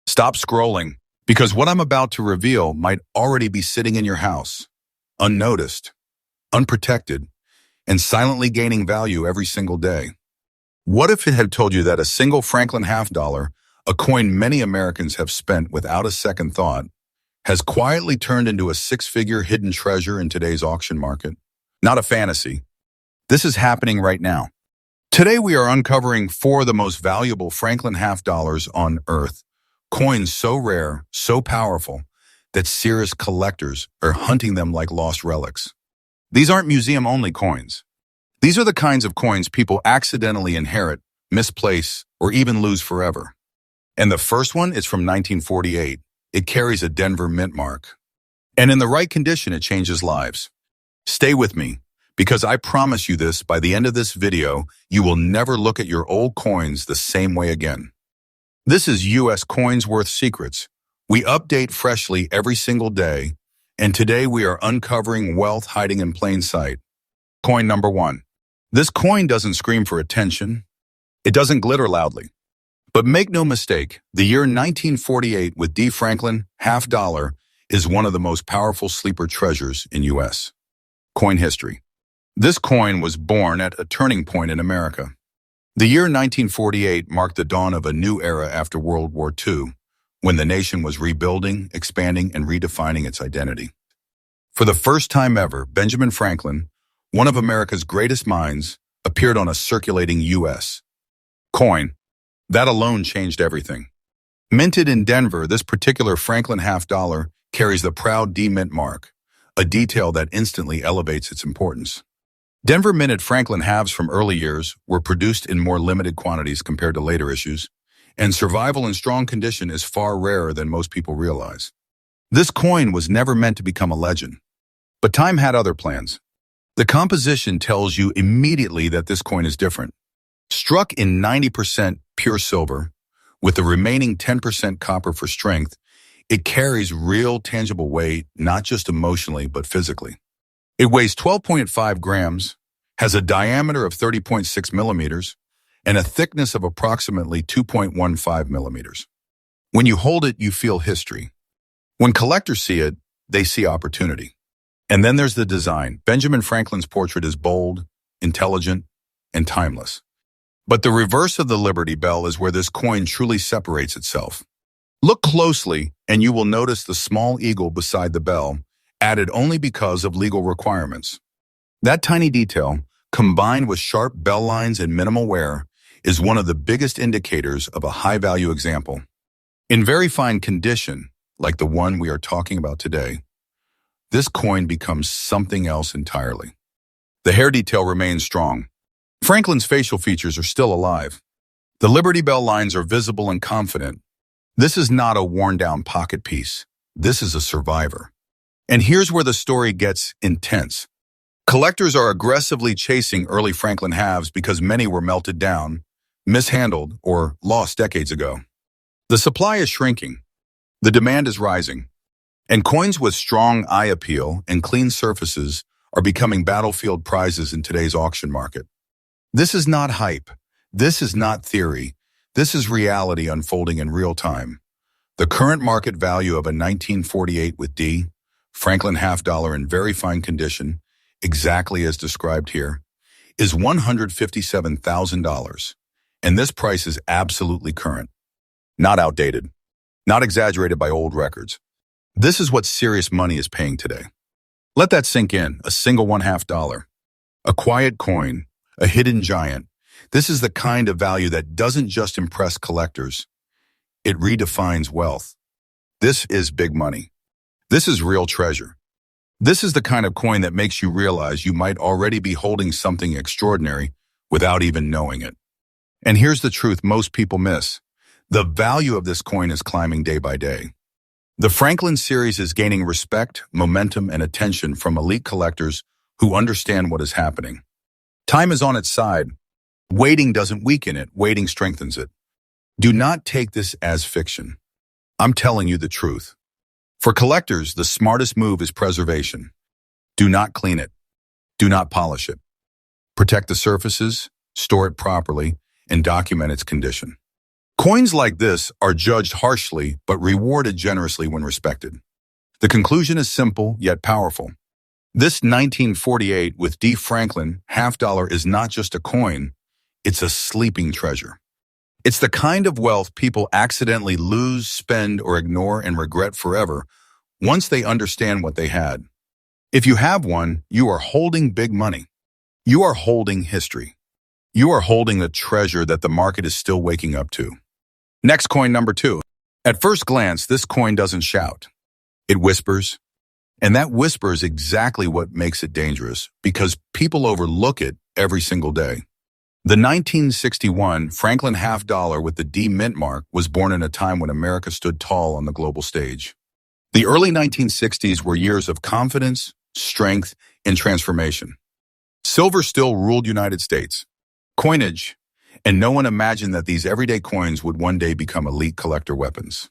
Stop scrolling, because what I'm about to reveal might already be sitting in your house, unnoticed, unprotected, and silently gaining value every single day. What if it had told you that a single Franklin half dollar, a coin many Americans have spent without a second thought, has quietly turned into a six-figure hidden treasure in today's auction market? Not a fantasy. This is happening right now. Today we are uncovering four of the most valuable Franklin half dollars on Earth. Coins so rare, so powerful, that serious collectors are hunting them like lost relics. These aren't museum-only coins. These are the kinds of coins people accidentally inherit, misplace, or even lose forever. And the first one is from 1948. It carries a Denver mint mark. And in the right condition, it changes lives. Stay with me, because I promise you this, by the end of this video, you will never look at your old coins the same way again. This is U.S. Coins Worth Secrets. We update freshly every single day, and today we are uncovering wealth hiding in plain sight. Coin number one. This coin doesn't scream for attention. It doesn't glitter loudly. But make no mistake, the year 1948 with D. Franklin half dollar is one of the most powerful sleeper treasures in U.S. coin history. This coin was born at a turning point in America. The year 1948 marked the dawn of a new era after World War II, when the nation was rebuilding, expanding, and redefining its identity. For the first time ever, Benjamin Franklin, one of America's greatest minds, appeared on a circulating U.S. coin. That alone changed everything. Minted in Denver, this particular Franklin half dollar carries the proud D mint mark, a detail that instantly elevates its importance. Denver minted Franklin halves from early years were produced in more limited quantities compared to later issues, and survival in strong condition is far rarer than most people realize. This coin was never meant to become a legend, but time had other plans. The composition tells you immediately that this coin is different. Struck in 90% pure silver, with the remaining 10% copper for strength, it carries real tangible weight, not just emotionally, but physically. It weighs 12.5 grams, has a diameter of 30.6 millimeters, and a thickness of approximately 2.15 millimeters. When you hold it, you feel history. When collectors see it, they see opportunity. And then there's the design. Benjamin Franklin's portrait is bold, intelligent, and timeless. But the reverse of the Liberty Bell is where this coin truly separates itself. Look closely, and you will notice the small eagle beside the bell, added only because of legal requirements. That tiny detail, combined with sharp bell lines and minimal wear, is one of the biggest indicators of a high-value example. In very fine condition, like the one we are talking about today, this coin becomes something else entirely. The hair detail remains strong. Franklin's facial features are still alive. The Liberty Bell lines are visible and confident. This is not a worn-down pocket piece. This is a survivor. And here's where the story gets intense. Collectors are aggressively chasing early Franklin halves because many were melted down, mishandled, or lost decades ago. The supply is shrinking. The demand is rising. And coins with strong eye appeal and clean surfaces are becoming battlefield prizes in today's auction market. This is not hype. This is not theory. This is reality unfolding in real time. The current market value of a 1948 with D, Franklin half dollar in very fine condition, exactly as described here, is $157,000. And this price is absolutely current, not outdated, not exaggerated by old records. This is what serious money is paying today. Let that sink in, a single $1/2. A quiet coin, a hidden giant. This is the kind of value that doesn't just impress collectors. It redefines wealth. This is big money. This is real treasure. This is the kind of coin that makes you realize you might already be holding something extraordinary without even knowing it. And here's the truth most people miss. The value of this coin is climbing day by day. The Franklin series is gaining respect, momentum, and attention from elite collectors who understand what is happening. Time is on its side. Waiting doesn't weaken it, waiting strengthens it. Do not take this as fiction. I'm telling you the truth. For collectors, the smartest move is preservation. Do not clean it. Do not polish it. Protect the surfaces, store it properly, and document its condition. Coins like this are judged harshly but rewarded generously when respected. The conclusion is simple yet powerful. This 1948 with D. Franklin half dollar is not just a coin, it's a sleeping treasure. It's the kind of wealth people accidentally lose, spend, or ignore and regret forever once they understand what they had. If you have one, you are holding big money. You are holding history. You are holding the treasure that the market is still waking up to. Next coin number 2. At first glance, this coin doesn't shout. It whispers. And that whisper is exactly what makes it dangerous, because people overlook it every single day. The 1961 Franklin half dollar with the D mint mark was born in a time when America stood tall on the global stage. The early 1960s were years of confidence, strength, and transformation. Silver still ruled United States coinage, and no one imagined that these everyday coins would one day become elite collector weapons.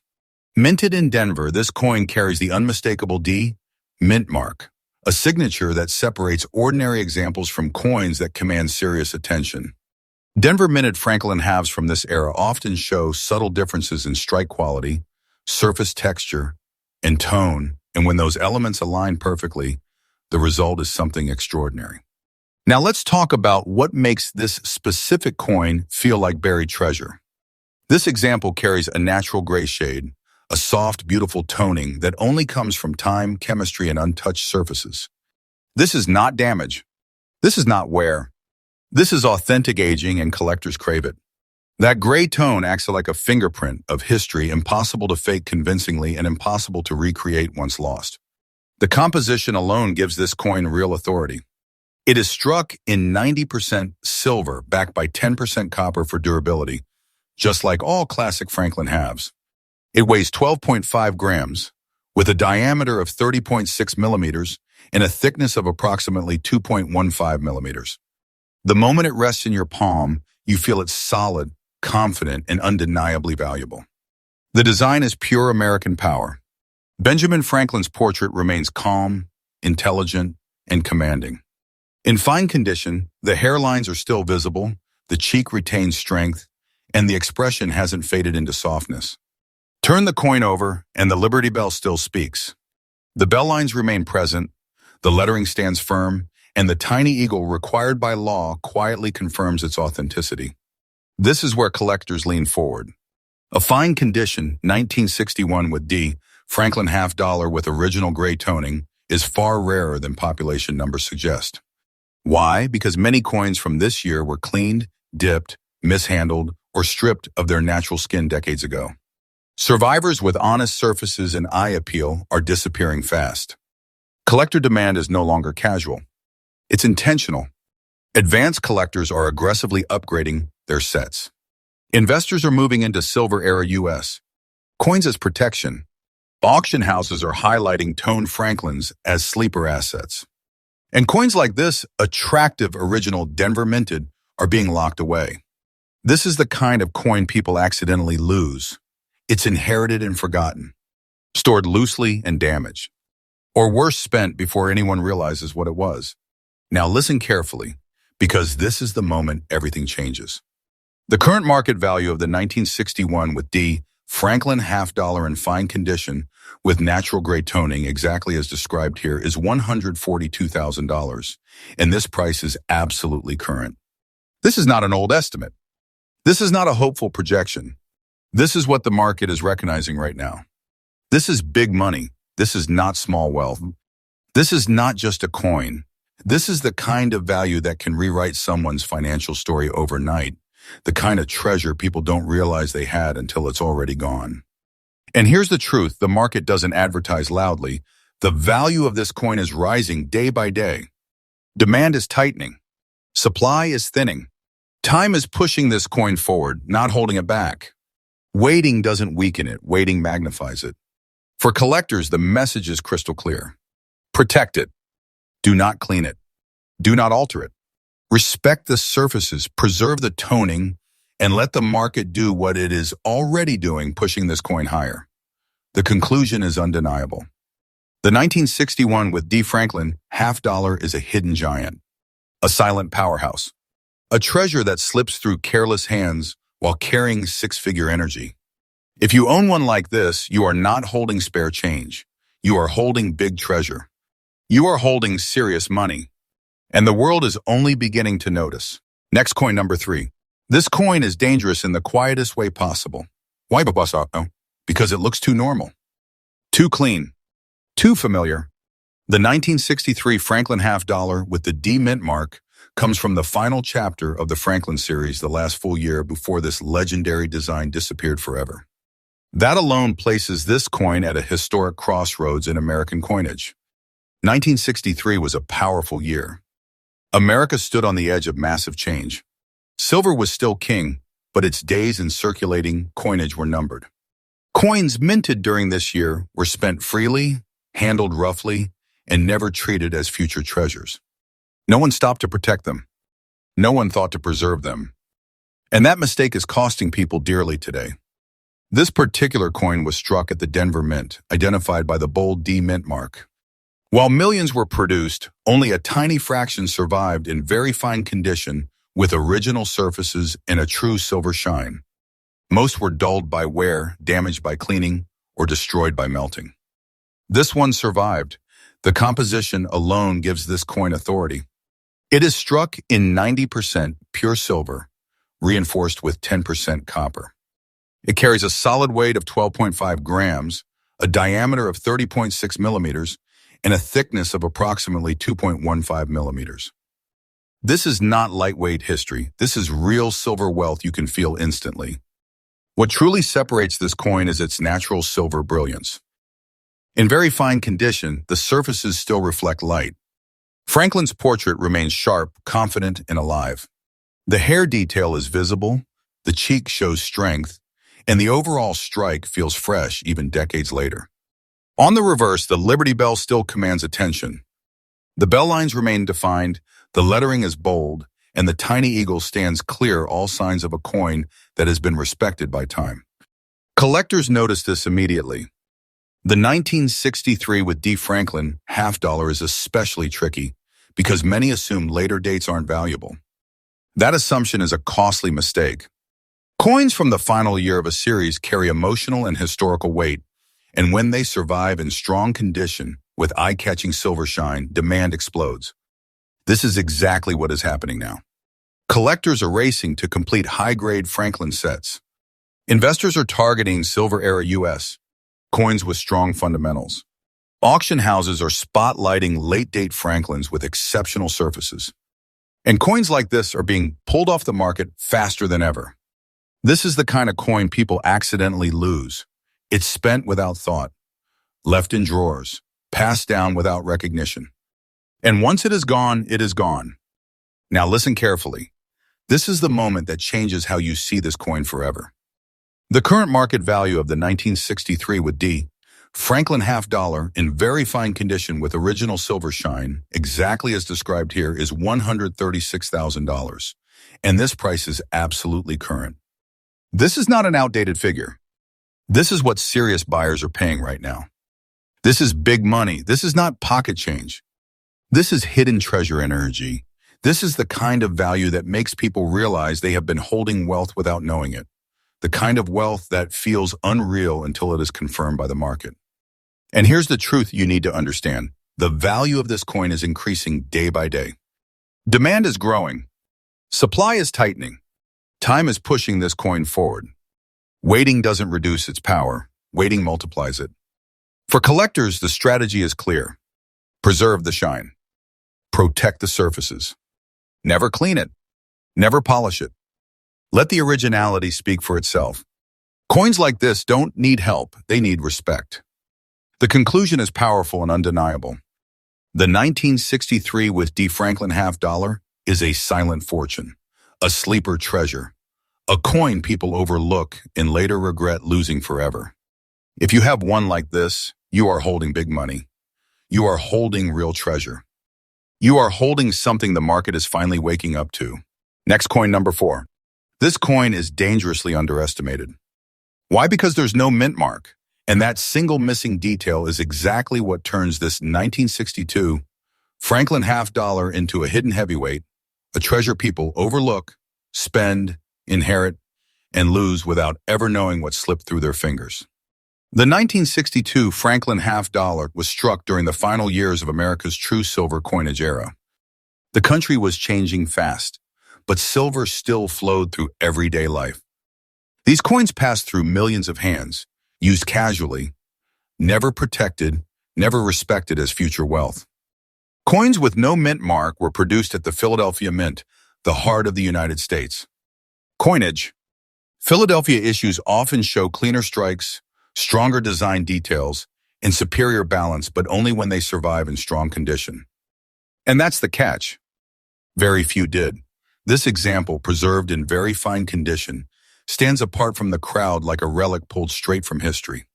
Minted in Denver, this coin carries the unmistakable D mint mark, a signature that separates ordinary examples from coins that command serious attention. Denver minted Franklin halves from this era often show subtle differences in strike quality, surface texture, and tone, and when those elements align perfectly, the result is something extraordinary. Now let's talk about what makes this specific coin feel like buried treasure. This example carries a natural gray shade, a soft, beautiful toning that only comes from time, chemistry, and untouched surfaces. This is not damage. This is not wear. This is authentic aging, and collectors crave it. That gray tone acts like a fingerprint of history, impossible to fake convincingly and impossible to recreate once lost. The composition alone gives this coin real authority. It is struck in 90% silver, backed by 10% copper for durability, just like all classic Franklin halves. It weighs 12.5 grams, with a diameter of 30.6 millimeters and a thickness of approximately 2.15 millimeters. The moment it rests in your palm, you feel it's solid, confident, and undeniably valuable. The design is pure American power. Benjamin Franklin's portrait remains calm, intelligent, and commanding. In fine condition, the hairlines are still visible, the cheek retains strength, and the expression hasn't faded into softness. Turn the coin over, and the Liberty Bell still speaks. The bell lines remain present, the lettering stands firm, and the tiny eagle required by law quietly confirms its authenticity. This is where collectors lean forward. A fine condition, 1961 with D, Franklin half dollar with original gray toning, is far rarer than population numbers suggest. Why? Because many coins from this year were cleaned, dipped, mishandled, or stripped of their natural skin decades ago. Survivors with honest surfaces and eye appeal are disappearing fast. Collector demand is no longer casual. It's intentional. Advanced collectors are aggressively upgrading their sets. Investors are moving into silver-era U.S. coins as protection. Auction houses are highlighting toned Franklins as sleeper assets. And coins like this, attractive original Denver minted, are being locked away. This is the kind of coin people accidentally lose. It's inherited and forgotten, stored loosely and damaged, or worse, spent before anyone realizes what it was. Now listen carefully, because this is the moment everything changes. The current market value of the 1961 with D Franklin half dollar in fine condition with natural gray toning, exactly as described here, is $142,000, and this price is absolutely current. This is not an old estimate. This is not a hopeful projection. This is what the market is recognizing right now. This is big money. This is not small wealth. This is not just a coin. This is the kind of value that can rewrite someone's financial story overnight, the kind of treasure people don't realize they had until it's already gone. And here's the truth, the market doesn't advertise loudly. The value of this coin is rising day by day. Demand is tightening. Supply is thinning. Time is pushing this coin forward, not holding it back. Waiting doesn't weaken it, waiting magnifies it. For collectors, the message is crystal clear. Protect it. Do not clean it. Do not alter it. Respect the surfaces, preserve the toning, and let the market do what it is already doing, pushing this coin higher. The conclusion is undeniable. The 1961 with D. Franklin half dollar is a hidden giant, a silent powerhouse, a treasure that slips through careless hands while carrying six-figure energy. If you own one like this, you are not holding spare change. You are holding big treasure. You are holding serious money. And the world is only beginning to notice. Next coin number 3. This coin is dangerous in the quietest way possible. Why, Babasato? Because it looks too normal. Too clean. Too familiar. The 1963 Franklin half dollar with the D mint mark comes from the final chapter of the Franklin series, the last full year before this legendary design disappeared forever. That alone places this coin at a historic crossroads in American coinage. 1963 was a powerful year. America stood on the edge of massive change. Silver was still king, but its days in circulating coinage were numbered. Coins minted during this year were spent freely, handled roughly, and never treated as future treasures. No one stopped to protect them. No one thought to preserve them. And that mistake is costing people dearly today. This particular coin was struck at the Denver Mint, identified by the bold D mint mark. While millions were produced, only a tiny fraction survived in very fine condition with original surfaces and a true silver shine. Most were dulled by wear, damaged by cleaning, or destroyed by melting. This one survived. The composition alone gives this coin authority. It is struck in 90% pure silver, reinforced with 10% copper. It carries a solid weight of 12.5 grams, a diameter of 30.6 millimeters, and a thickness of approximately 2.15 millimeters. This is not lightweight history. This is real silver wealth you can feel instantly. What truly separates this coin is its natural silver brilliance. In very fine condition, the surfaces still reflect light. Franklin's portrait remains sharp, confident, and alive. The hair detail is visible, the cheek shows strength, and the overall strike feels fresh even decades later. On the reverse, the Liberty Bell still commands attention. The bell lines remain defined, the lettering is bold, and the tiny eagle stands clear, all signs of a coin that has been respected by time. Collectors notice this immediately. The 1963 with D. Franklin half dollar is especially tricky because many assume later dates aren't valuable. That assumption is a costly mistake. Coins from the final year of a series carry emotional and historical weight, and when they survive in strong condition with eye-catching silver shine, demand explodes. This is exactly what is happening now. Collectors are racing to complete high-grade Franklin sets. Investors are targeting silver-era U.S. coins with strong fundamentals. Auction houses are spotlighting late-date Franklins with exceptional surfaces. And coins like this are being pulled off the market faster than ever. This is the kind of coin people accidentally lose. It's spent without thought, left in drawers, passed down without recognition. And once it is gone, it is gone. Now listen carefully. This is the moment that changes how you see this coin forever. The current market value of the 1963 with D. Franklin half dollar in very fine condition with original silver shine, exactly as described here, is $136,000. And this price is absolutely current. This is not an outdated figure. This is what serious buyers are paying right now. This is big money. This is not pocket change. This is hidden treasure energy. This is the kind of value that makes people realize they have been holding wealth without knowing it. The kind of wealth that feels unreal until it is confirmed by the market. And here's the truth you need to understand. The value of this coin is increasing day by day. Demand is growing. Supply is tightening. Time is pushing this coin forward. Waiting doesn't reduce its power. Waiting multiplies it. For collectors, the strategy is clear. Preserve the shine. Protect the surfaces. Never clean it. Never polish it. Let the originality speak for itself. Coins like this don't need help. They need respect. The conclusion is powerful and undeniable. The 1963 with D. Franklin half dollar is a silent fortune, a sleeper treasure, a coin people overlook and later regret losing forever. If you have one like this, you are holding big money. You are holding real treasure. You are holding something the market is finally waking up to. Next coin number 4. This coin is dangerously underestimated. Why? Because there's no mint mark. And that single missing detail is exactly what turns this 1962 Franklin half dollar into a hidden heavyweight, a treasure people overlook, spend, inherit, and lose without ever knowing what slipped through their fingers. The 1962 Franklin half dollar was struck during the final years of America's true silver coinage era. The country was changing fast, but silver still flowed through everyday life. These coins passed through millions of hands, used casually, never protected, never respected as future wealth. Coins with no mint mark were produced at the Philadelphia Mint, the heart of the United States. Coinage. Philadelphia issues often show cleaner strikes, stronger design details, and superior balance, but only when they survive in strong condition. And that's the catch. Very few did. This example, preserved in very fine condition, stands apart from the crowd like a relic pulled straight from history.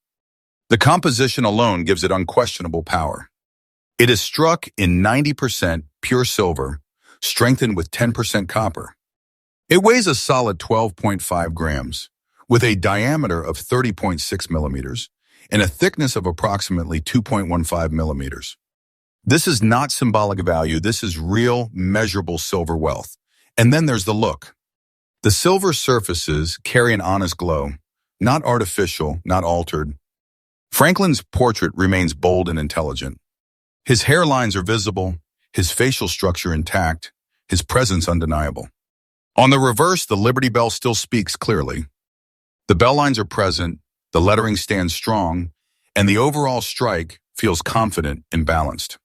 The composition alone gives it unquestionable power. It is struck in 90% pure silver, strengthened with 10% copper. It weighs a solid 12.5 grams, with a diameter of 30.6 millimeters and a thickness of approximately 2.15 millimeters. This is not symbolic value, this is real, measurable silver wealth. And then there's the look. The silver surfaces carry an honest glow, not artificial, not altered. Franklin's portrait remains bold and intelligent. His hairlines are visible, his facial structure intact, his presence undeniable. On the reverse, the Liberty Bell still speaks clearly. The bell lines are present, the lettering stands strong, and the overall strike feels confident and balanced.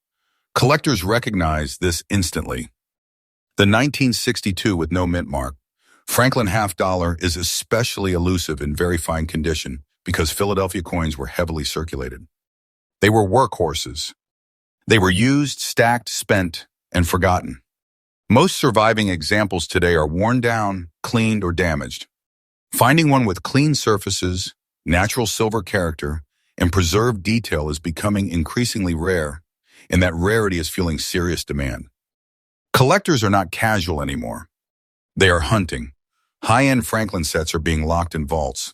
Collectors recognize this instantly. The 1962 with no mint mark, Franklin half dollar is especially elusive in very fine condition because Philadelphia coins were heavily circulated. They were workhorses. They were used, stacked, spent, and forgotten. Most surviving examples today are worn down, cleaned, or damaged. Finding one with clean surfaces, natural silver character, and preserved detail is becoming increasingly rare, and that rarity is fueling serious demand. Collectors are not casual anymore. They are hunting. High-end Franklin sets are being locked in vaults.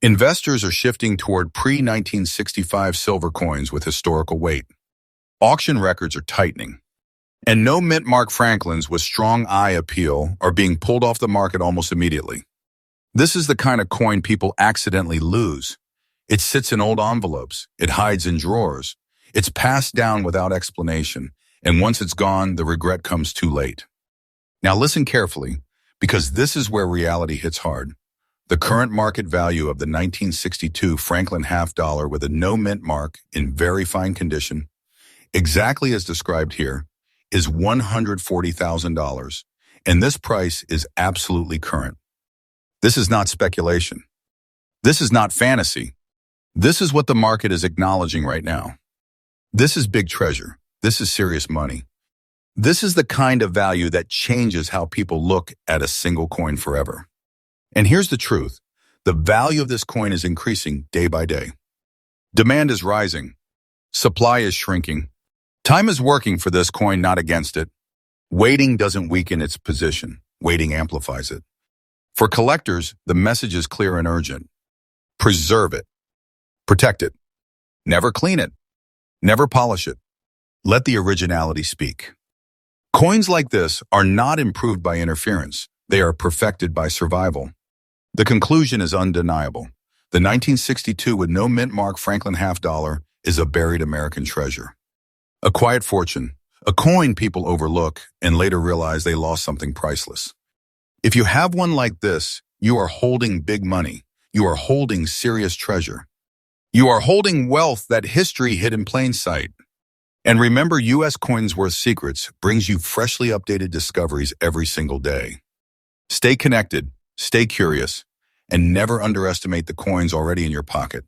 Investors are shifting toward pre-1965 silver coins with historical weight. Auction records are tightening. And no mint-mark Franklins with strong eye appeal are being pulled off the market almost immediately. This is the kind of coin people accidentally lose. It sits in old envelopes. It hides in drawers. It's passed down without explanation. And once it's gone, the regret comes too late. Now listen carefully, because this is where reality hits hard. The current market value of the 1962 Franklin half dollar with a no mint mark in very fine condition, exactly as described here, is $140,000, and this price is absolutely current. This is not speculation. This is not fantasy. This is what the market is acknowledging right now. This is big treasure. This is serious money. This is the kind of value that changes how people look at a single coin forever. And here's the truth. The value of this coin is increasing day by day. Demand is rising. Supply is shrinking. Time is working for this coin, not against it. Waiting doesn't weaken its position. Waiting amplifies it. For collectors, the message is clear and urgent. Preserve it. Protect it. Never clean it. Never polish it. Let the originality speak. Coins like this are not improved by interference. They are perfected by survival. The conclusion is undeniable. The 1962 with no mint mark Franklin half dollar is a buried American treasure. A quiet fortune, a coin people overlook and later realize they lost something priceless. If you have one like this, you are holding big money. You are holding serious treasure. You are holding wealth that history hid in plain sight. And remember, U.S. Coins Worth Secrets brings you freshly updated discoveries every single day. Stay connected, stay curious, and never underestimate the coins already in your pocket.